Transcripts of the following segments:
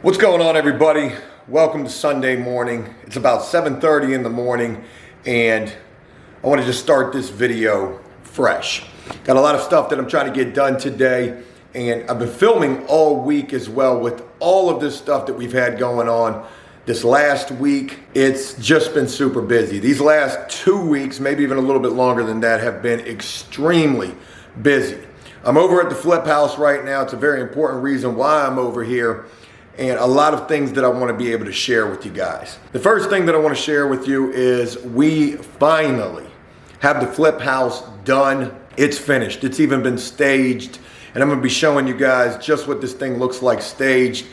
What's going on, everybody? Welcome to Sunday morning. It's about 7:30 in the morning and I want to just start this video fresh. Got a lot of stuff that I'm trying to get done today, and I've been filming all week as well with all of this stuff that we've had going on. This last week, it's just been super busy. These last 2 weeks, maybe even a little bit longer than that, have been extremely busy. I'm over at the flip house right now. It's a very important reason why I'm over here, and a lot of things that I want to be able to share with you guys. The first thing that I want to share with you is we finally have the flip house done. It's finished. It's even been staged, and I'm going to be showing you guys just what this thing looks like staged,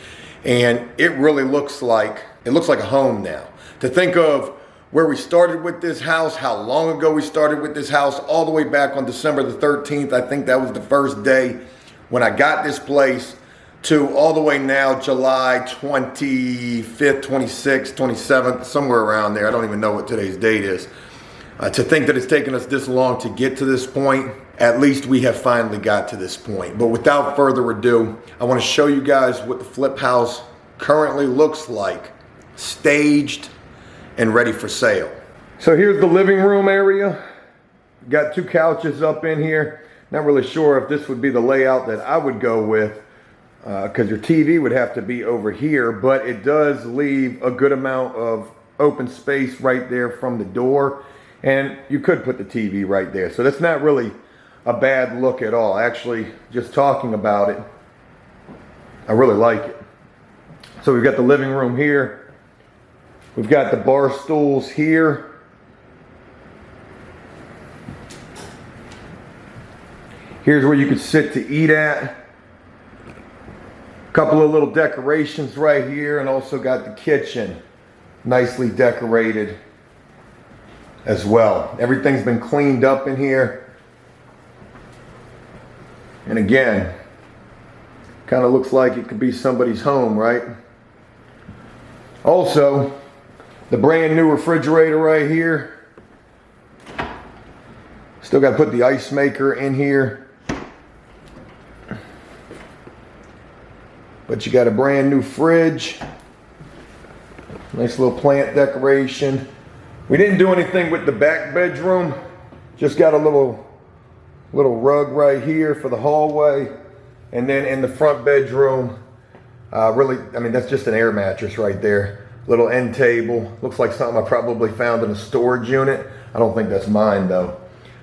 and it really looks like a home now. To think of where we started with this house, how long ago we started with this house, all the way back on December the 13th. I think that was the first day when I got this place, to all the way now, July 25th, 26th, 27th, somewhere around there. I don't even know what today's date is. To think that it's taken us this long to get to this point, at least we have finally got to this point. But without further ado, I want to show you guys what the flip house currently looks like, staged and ready for sale. So here's the living room area. Got two couches up in here. Not really sure if this would be the layout that I would go with, because your TV would have to be over here, but it does leave a good amount of open space right there from the door, and you could put the TV right there. So that's not really a bad look at all. Actually, just talking about it, I really like it. So we've got the living room here. We've got the bar stools here. Here's where you could sit to eat at. Couple of little decorations right here, and also got the kitchen nicely decorated as well. Everything's been cleaned up in here. And again, kind of looks like it could be somebody's home, right? Also, the brand new refrigerator right here. Still got to put the ice maker in here. But you got a brand new fridge. Nice little plant decoration. We didn't do anything with the back bedroom. Just got a little rug right here for the hallway. And then in the front bedroom, really, I mean, that's just an air mattress right there. Little end table. Looks like something I probably found in a storage unit. I don't think that's mine though.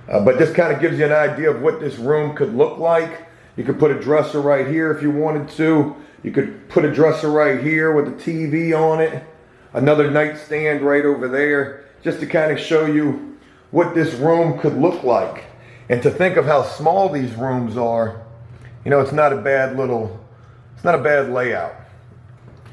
But this kind of gives you an idea of what this room could look like. You could put a dresser right here if you wanted to. You could put a dresser right here with a TV on it. Another nightstand right over there, just to kind of show you what this room could look like. And to think of how small these rooms are, you know, it's not a bad layout.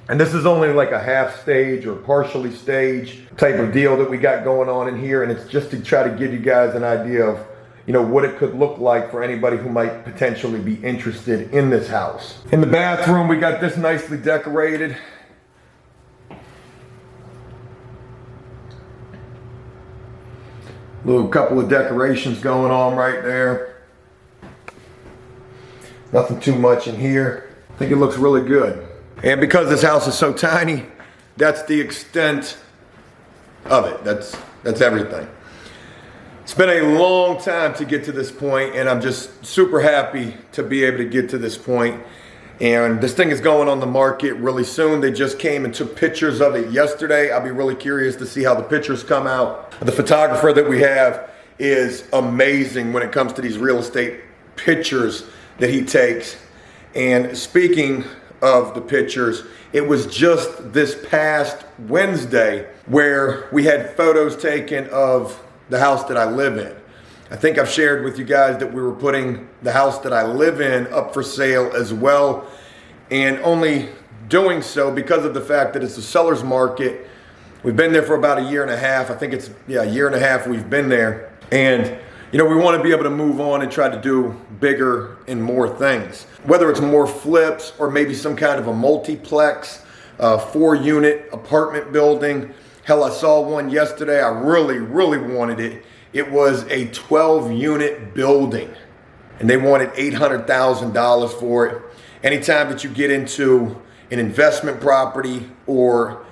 And this is only like a half stage or partially staged type of deal that we got going on in here. And it's just to try to give you guys an idea of, you know, what it could look like for anybody who might potentially be interested in this house. In the bathroom, we got this nicely decorated. Little couple of decorations going on right there. Nothing too much in here. I think it looks really good. And because this house is so tiny, that's the extent of it. That's everything. It's been a long time to get to this point, and I'm just super happy to be able to get to this point. And this thing is going on the market really soon. They just came and took pictures of it yesterday. I'll be really curious to see how the pictures come out. The photographer that we have is amazing when it comes to these real estate pictures that he takes. And speaking of the pictures, it was just this past Wednesday where we had photos taken of the house that I live in. I think I've shared with you guys that we were putting the house that I live in up for sale as well, and only doing so because of the fact that it's a seller's market. We've been there for about a year and a half. I think it's, a year and a half we've been there. And you know, we want to be able to move on and try to do bigger and more things. Whether it's more flips or maybe some kind of a multiplex, 4-unit apartment building. Hell, I saw one yesterday. I really wanted it. It was a 12-unit building, and they wanted $800,000 for it. Anytime that you get into an investment property, or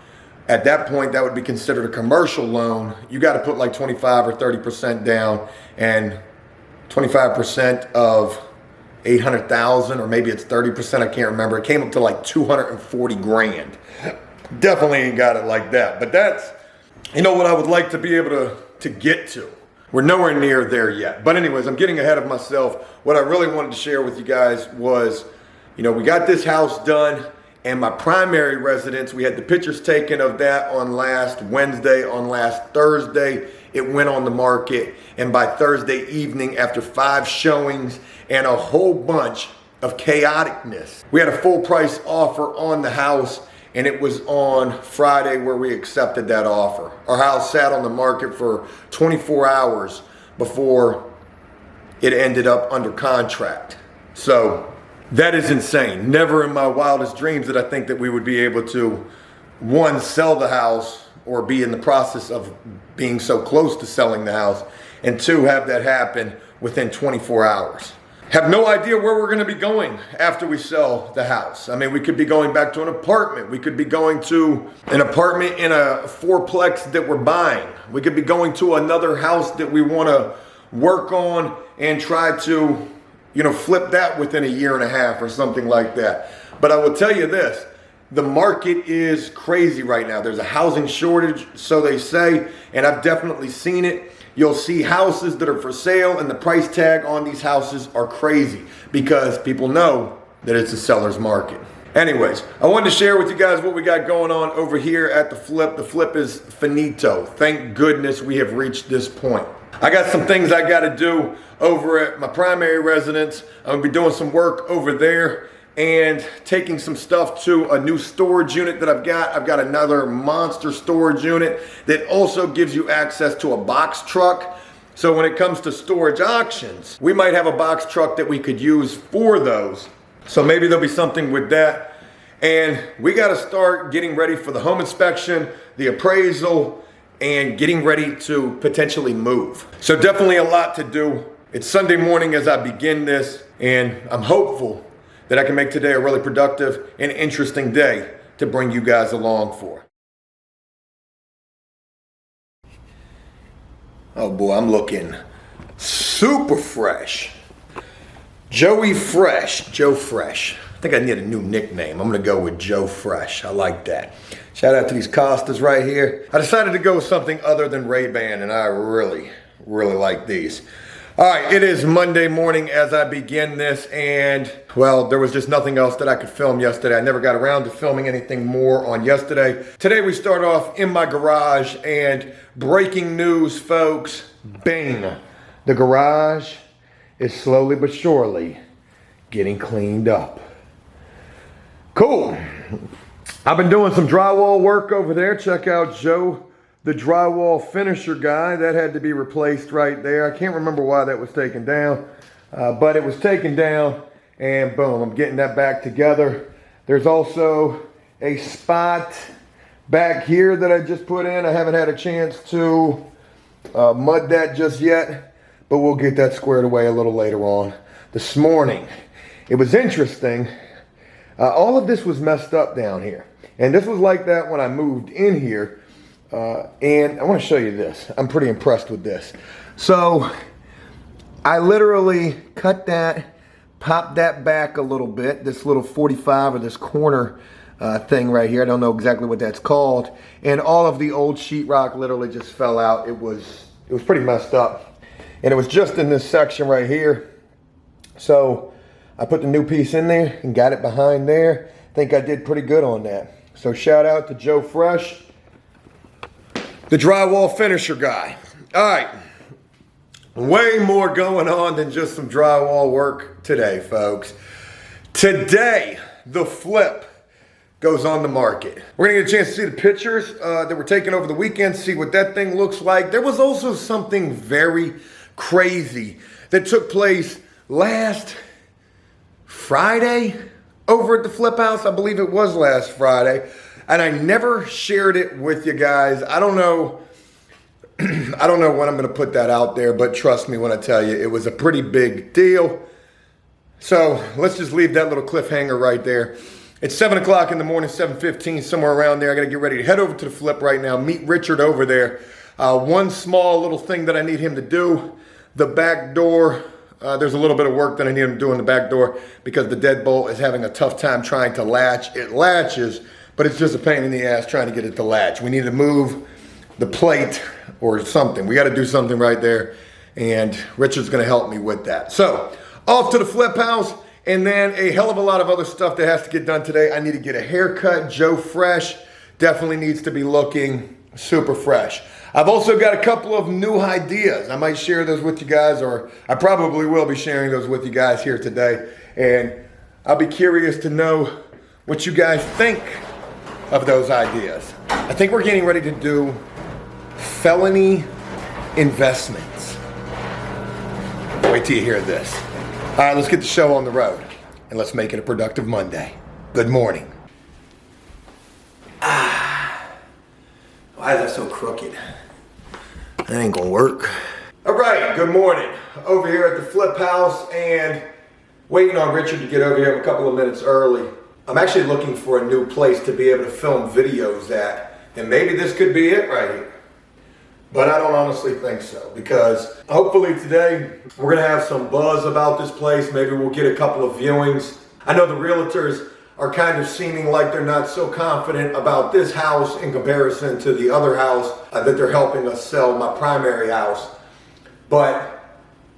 at that point that would be considered a commercial loan, you got to put like 25 or 30% down, and 25% of 800,000, or maybe it's 30%, I can't remember. It came up to like 240 grand. Definitely ain't got it like that, but that's, you know, what I would like to be able to get to. We're nowhere near there yet. But anyways, I'm getting ahead of myself. What I really wanted to share with you guys was, you know, we got this house done, and my primary residence, we had the pictures taken of that on last Wednesday. On last Thursday, it went on the market, and by Thursday evening, after 5 showings and a whole bunch of chaoticness, we had a full price offer on the house, and it was on Friday where we accepted that offer. Our house sat on the market for 24 hours before it ended up under contract. So that is insane. Never in my wildest dreams did I think that we would be able to, one, sell the house, or be in the process of being so close to selling the house, and two, have that happen within 24 hours. Have no idea where we're going to be going after we sell the house. I mean, we could be going back to an apartment. We could be going to an apartment in a 4-plex that we're buying. We could be going to another house that we want to work on and try to, you know, flip that within a year and a half or something like that. But I will tell you this, the market is crazy right now. There's a housing shortage, so they say, and I've definitely seen it. You'll see houses that are for sale, and the price tag on these houses are crazy because people know that it's a seller's market. Anyways, I wanted to share with you guys what we got going on over here at the flip. The flip is finito. Thank goodness we have reached this point. I got some things I got to do over at my primary residence. I'm going to be doing some work over there and taking some stuff to a new storage unit that I've got. I've got another monster storage unit that also gives you access to a box truck. So when it comes to storage auctions, we might have a box truck that we could use for those. So maybe there'll be something with that. And we got to start getting ready for the home inspection, the appraisal, and getting ready to potentially move. So definitely a lot to do. It's Sunday morning as I begin this, and I'm hopeful that I can make today a really productive and interesting day to bring you guys along for. Oh boy, I'm looking super fresh. Joey Fresh, Joe Fresh. I think I need a new nickname. I'm gonna go with Joe Fresh. I like that. Shout out to these Costas right here. I decided to go with something other than Ray-Ban, and I really, really like these. All right, it is Monday morning as I begin this, and well, there was just nothing else that I could film yesterday. I never got around to filming anything more on yesterday. Today we start off in my garage, and breaking news, folks, bang. The garage is slowly but surely getting cleaned up. Cool. I've been doing some drywall work over there. Check out Joe, the drywall finisher guy. That had to be replaced right there. I can't remember why that was taken down, but it was taken down, and boom, I'm getting that back together. There's also a spot back here that I just put in. I haven't had a chance to mud that just yet, but we'll get that squared away a little later on. This morning, it was interesting. All of this was messed up down here, and this was like that when I moved in here. And I want to show you this. I'm pretty impressed with this. So I literally cut that, popped that back a little bit, this little 45 or this corner thing right here. I don't know exactly what that's called. And all of the old sheetrock literally just fell out. It was pretty messed up. And it was just in this section right here. So I put the new piece in there and got it behind there. I think I did pretty good on that. So shout out to Joe Fresh, the drywall finisher guy. All right, way more going on than just some drywall work today, folks. Today, the flip goes on the market. We're gonna get a chance to see the pictures that were taken over the weekend, see what that thing looks like. There was also something very crazy that took place last Friday over at the flip house. I believe it was last Friday. And I never shared it with you guys. I don't know when I'm gonna put that out there, but trust me when I tell you, it was a pretty big deal. So let's just leave that little cliffhanger right there. It's 7 o'clock in the morning, 7:15, somewhere around there. I got to get ready to head over to the flip right now, meet Richard over there. One small little thing that I need him to do, the back door. There's a little bit of work that I need him to do in the back door because the deadbolt is having a tough time trying to latch. It latches, but it's just a pain in the ass trying to get it to latch. We need to move the plate or something. We got to do something right there, and Richard's going to help me with that. So, off to the flip house. And then a hell of a lot of other stuff that has to get done today. I need to get a haircut. Joe Fresh definitely needs to be looking super fresh. I've also got a couple of new ideas. I might share those with you guys, or I probably will be sharing those with you guys here today. And I'll be curious to know what you guys think of those ideas. I think we're getting ready to do felony investments. Wait till you hear this. All right, let's get the show on the road, and let's make it a productive Monday. Good morning. Why is that so crooked? That ain't gonna work. All right, good morning. Over here at the flip house and waiting on Richard to get over here a couple of minutes early. I'm actually looking for a new place to be able to film videos at, and maybe this could be it right here. But I don't honestly think so, because hopefully today we're gonna have some buzz about this place. Maybe we'll get a couple of viewings. I know the realtors are kind of seeming like they're not so confident about this house in comparison to the other house that they're helping us sell, my primary house. But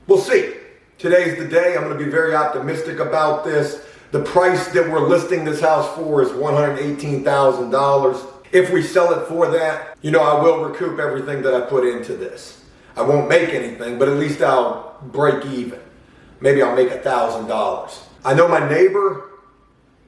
we'll see. Today's the day. I'm gonna be very optimistic about this. The price that we're listing this house for is $118,000. If we sell it for that, you know, I will recoup everything that I put into this. I won't make anything, but at least I'll break even. Maybe I'll make $1,000. I know my neighbor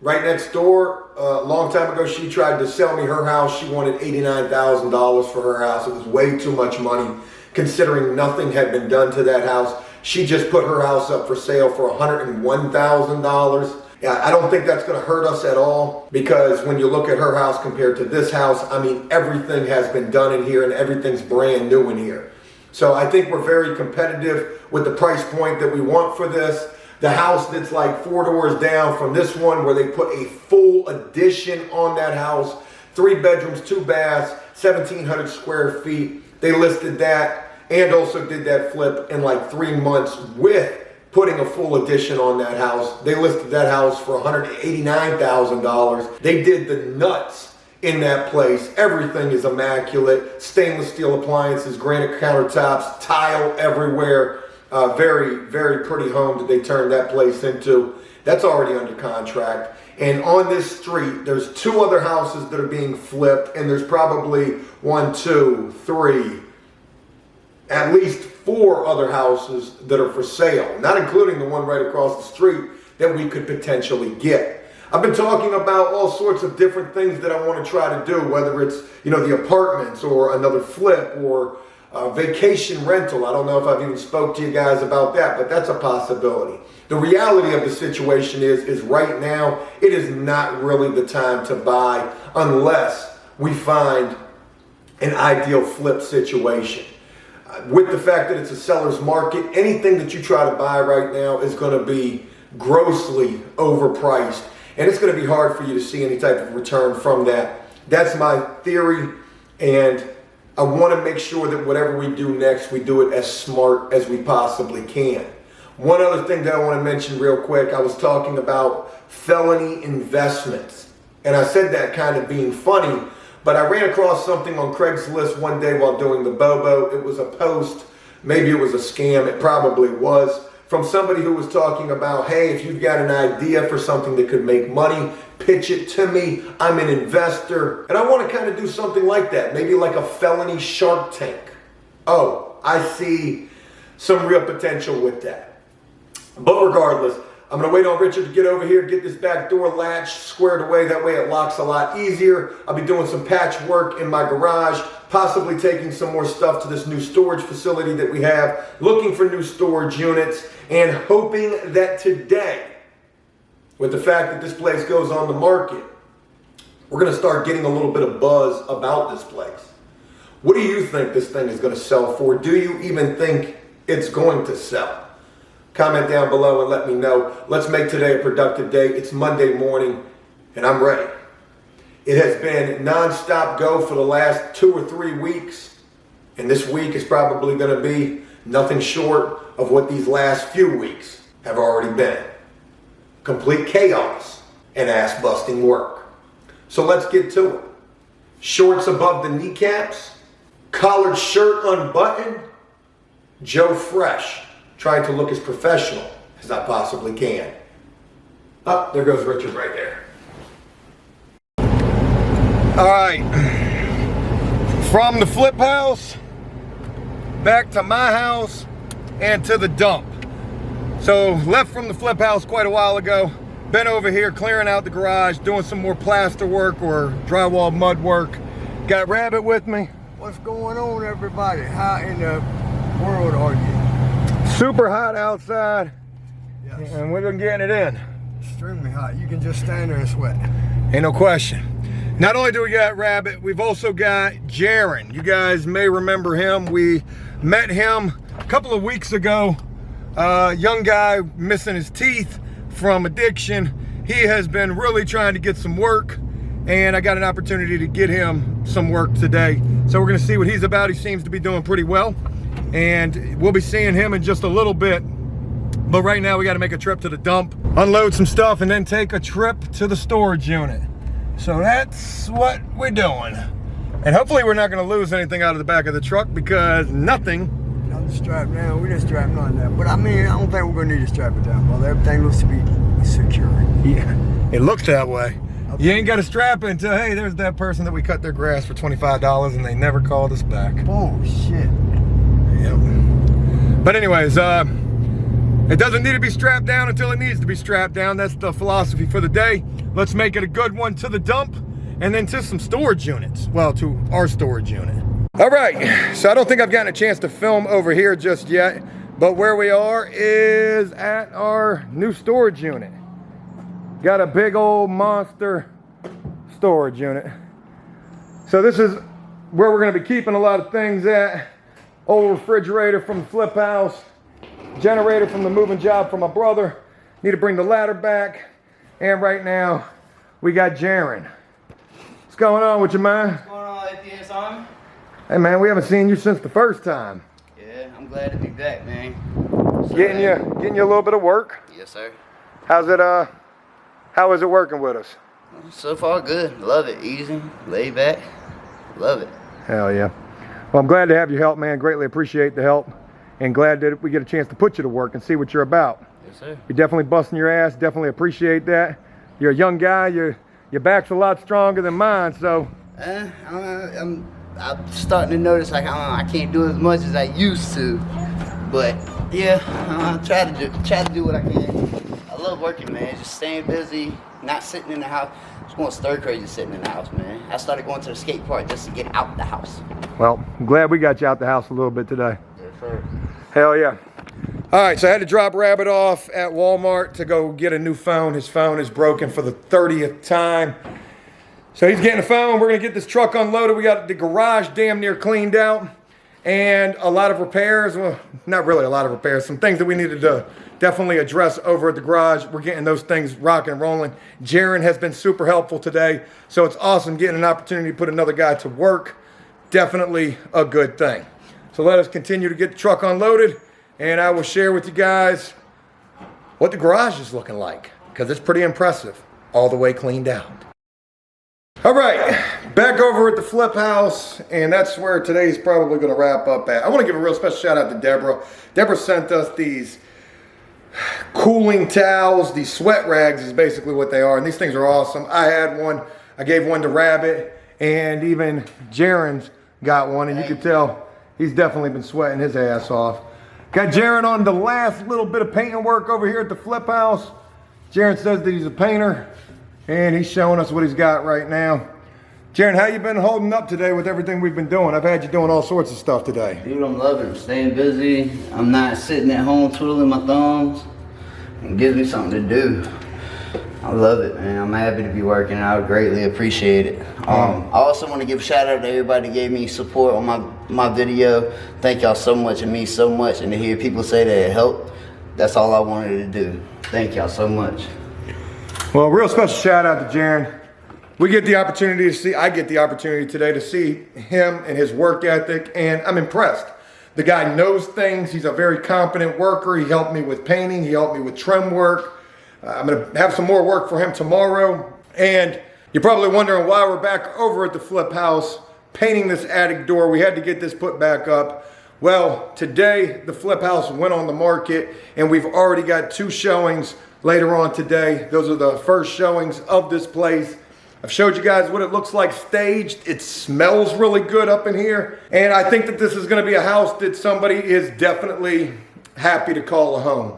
right next door, a long time ago, she tried to sell me her house. She wanted $89,000 for her house. It was way too much money considering nothing had been done to that house. She just put her house up for sale for $101,000. Yeah, I don't think that's going to hurt us at all, because when you look at her house compared to this house, I mean, everything has been done in here and everything's brand new in here. So I think we're very competitive with the price point that we want for this. The house that's like 4 doors down from this one, where they put a full addition on that house, 3 bedrooms, 2 baths, 1,700 square feet. They listed that and also did that flip in like 3 months with putting a full addition on that house. They listed that house for $189,000. They did the nuts in that place. Everything is immaculate. Stainless steel appliances, granite countertops, tile everywhere. Very, very pretty home that they turned that place into. That's already under contract. And on this street, there's 2 other houses that are being flipped, and there's probably 1, 2, 3, at least 4 other houses that are for sale, not including the one right across the street that we could potentially get. I've been talking about all sorts of different things that I want to try to do, whether it's, you know, the apartments or another flip or vacation rental. I don't know if I've even spoke to you guys about that, but that's a possibility. The reality of the situation is right now, it is not really the time to buy unless we find an ideal flip situation. With the fact that it's a seller's market, anything that you try to buy right now is going to be grossly overpriced, and it's going to be hard for you to see any type of return from that. That's my theory, and I want to make sure that whatever we do next, we do it as smart as we possibly can. One other thing that I want to mention real quick, I was talking about felony investments, and I said that kind of being funny, but I ran across something on Craigslist one day while doing the Bobo. It was a post, maybe it was a scam, it probably was, from somebody who was talking about, hey, if you've got an idea for something that could make money, pitch it to me. I'm an investor. And I want to kind of do something like that, maybe like a felony Shark Tank. Oh, I see some real potential with that. But regardless, I'm going to wait on Richard to get over here, get this back door latch squared away. That way it locks a lot easier. I'll be doing some patch work in my garage, possibly taking some more stuff to this new storage facility that we have, looking for new storage units, and hoping that today, with the fact that this place goes on the market, we're going to start getting a little bit of buzz about this place. What do you think this thing is going to sell for? Do you even think it's going to sell? Comment down below and let me know. Let's make today a productive day. It's Monday morning. and I'm ready. It has been non-stop go for the last 2 or 3 weeks, and this week is probably going to be nothing short of what these last few weeks have already been. Complete chaos and ass-busting work. So let's get to it. Shorts above the kneecaps, collared shirt unbuttoned, Joe Fresh, trying to look as professional as I possibly can. Oh, there goes Richard right there. All right, from the flip house, back to my house, and to the dump. So left from the flip house quite a while ago, been over here clearing out the garage, doing some more plaster work or drywall mud work. Got Rabbit with me. What's going on, everybody? How in the world are you? Super hot outside, Yes. and we're getting it in. Extremely hot. You can just stand there and sweat. Ain't no question. Not only do we got Rabbit, we've also got Jaron. You guys may remember him. We met him a couple of weeks ago. Young guy missing his teeth from addiction. He has been really trying to get some work, and I got an opportunity to get him some work today. So we're gonna see what he's about. He seems to be doing pretty well, and we'll be seeing him in just a little bit. But right now we gotta make a trip to the dump, unload some stuff, and then take a trip to the storage unit. So that's what we're doing. And hopefully we're not gonna lose anything out of the back of the truck, because nothing. Nothing strapped down. We just strapped on that. But I mean, I don't think we're gonna need to strap it down, brother. Everything looks to be secure. Yeah, it looks that way. Okay. You ain't got to strap it until, hey, there's that person that we cut their grass for $25 and they never called us back. Oh, shit. Yep. But anyways, it doesn't need to be strapped down until it needs to be strapped down. That's the philosophy for the day. Let's make it a good one to the dump and then to some storage units. Well, to our storage unit. All right, so I don't think I've gotten a chance to film over here just yet, but where we are is at our new storage unit. Got a big old monster storage unit. So this is where we're gonna be keeping a lot of things at. Old refrigerator from the flip house, generator from the moving job from my brother. Need to bring the ladder back. And right now, we got Jaron. What's going on with you, man? What's going on, APS Army? Hey man, we haven't seen you since the first time. Yeah, I'm glad to be back, man. Getting you a little bit of work. Yes, sir. How is it working with us? So far, good. Love it. Easy, laid back. Love it. Hell yeah. Well, I'm glad to have your help, man. Greatly appreciate the help, and glad that we get a chance to put you to work and see what you're about. Yes, sir. You're definitely busting your ass. Definitely appreciate that. You're a young guy. Your back's a lot stronger than mine, so. I'm starting to notice like I can't do as much as I used to, but yeah, I try to do what I can. I love working, man. Just staying busy, not sitting in the house. It's going stir crazy sitting in the house, man. I started going to the skate park just to get out the house. Well, I'm glad we got you out the house a little bit today. Yes, sir. Hell yeah. All right, so I had to drop Rabbit off at Walmart to go get a new phone. His phone is broken for the 30th time. So he's getting a phone. We're gonna get this truck unloaded. We got the garage damn near cleaned out and a lot of repairs. Well, not really a lot of repairs. Some things that we needed to definitely address over at the garage. We're getting those things rocking and rolling. Jaron has been super helpful today. So it's awesome getting an opportunity to put another guy to work. Definitely a good thing. So let us continue to get the truck unloaded, and I will share with you guys what the garage is looking like, because it's pretty impressive, all the way cleaned out. All right, back over at the flip house, and that's where today's probably gonna wrap up at. I wanna give a real special shout out to Deborah. Deborah sent us these cooling towels. These sweat rags is basically what they are, and these things are awesome. I had one, I gave one to Rabbit, and even Jaron's got one, and you can tell he's definitely been sweating his ass off. Got Jaron on the last little bit of painting work over here at the flip house. Jaron says that he's a painter, and he's showing us what he's got right now. Jaron, how you been holding up today with everything we've been doing? I've had you doing all sorts of stuff today. Dude, I'm loving it. Staying busy. I'm not sitting at home twiddling my thumbs. It gives me something to do. I love it, man. I'm happy to be working. I would greatly appreciate it. I also want to give a shout out to everybody that gave me support on my video. Thank y'all so much. It means so much. And to hear people say that it helped, that's all I wanted to do. Thank y'all so much. Well, real special shout out to Jaron. I get the opportunity today to see him and his work ethic, and I'm impressed. The guy knows things. He's a very competent worker. He helped me with painting. He helped me with trim work. I'm going to have some more work for him tomorrow. And you're probably wondering why we're back over at the flip house painting this attic door. We had to get this put back up. Well, today the flip house went on the market, and we've already got 2 showings later on today. Those are the first showings of this place. I've showed you guys what it looks like staged. It smells really good up in here. And I think that this is gonna be a house that somebody is definitely happy to call a home.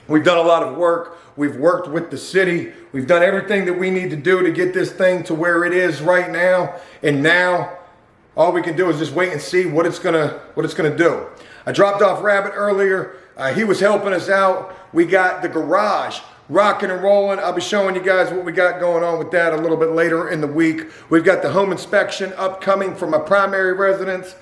We've done a lot of work. We've worked with the city. We've done everything that we need to do to get this thing to where it is right now. And now all we can do is just wait and see what it's gonna do. I dropped off Rabbit earlier. He was helping us out. We got the garage rocking and rolling. I'll be showing you guys what we got going on with that a little bit later in the week. We've got the home inspection upcoming for my primary residence,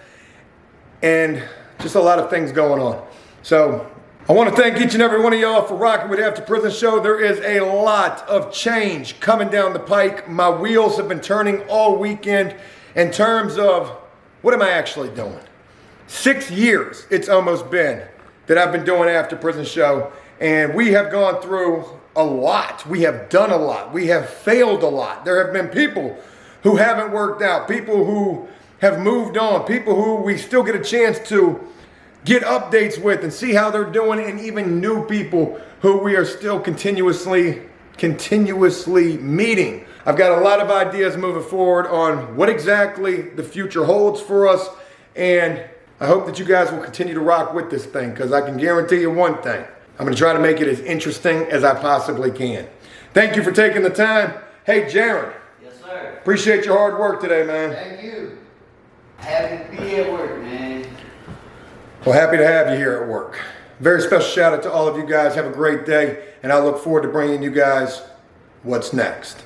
and just a lot of things going on. So I want to thank each and every one of y'all for rocking with After Prison Show. There is a lot of change coming down the pike. My wheels have been turning all weekend in terms of what am I actually doing? 6 years it's almost been that I've been doing After Prison Show, and we have gone through a lot. We have done a lot. We have failed a lot. There have been people who haven't worked out, people who have moved on, people who we still get a chance to get updates with and see how they're doing, and even new people who we are still continuously meeting. I've got a lot of ideas moving forward on what exactly the future holds for us, and I hope that you guys will continue to rock with this thing, because I can guarantee you one thing. I'm going to try to make it as interesting as I possibly can. Thank you for taking the time. Hey, Jaron. Yes, sir. Appreciate your hard work today, man. Thank you. Happy to be at work, man. Well, happy to have you here at work. Very special shout out to all of you guys. Have a great day, and I look forward to bringing you guys what's next.